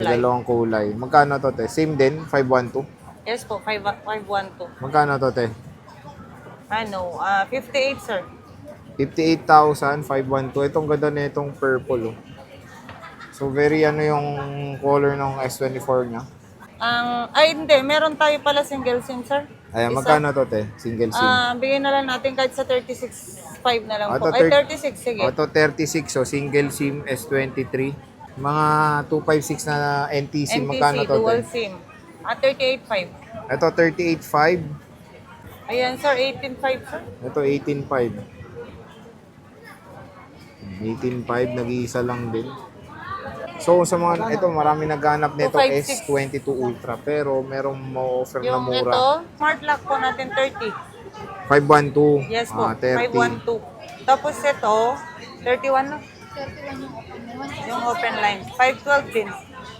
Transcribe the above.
Dalawang kulay. Magkano to, te? Same din? 512? Yes po, 512. Magkano to, te? 58 sir. 58,000, 512. Itong ganda na itong purple, oh. So, very yung color ng S24 niya. Hindi, meron tayo pala single SIM sir. Ayan, Isa. magkano to, te? Single SIM. Bigyan na lang natin kahit sa 36.5 na lang po. Auto Ay, 36, sige. Auto 36, so single SIM S23. Mga 256 na NTC, magkano NTC, to, dual te? SIM. 38.5. Ito 38.5. Ayan sir, 18.5 sir. Ito 18.5. 18.5, nag-iisa lang din. So sa mga, ito marami naghanap nito 256. S22 Ultra, pero merong ma-offer na Yung mura. ito, smart lock po natin 30. 512. Yes po, 30. 512. Tapos ito, 31 na. 31 yung open. Yung open line. 512 din.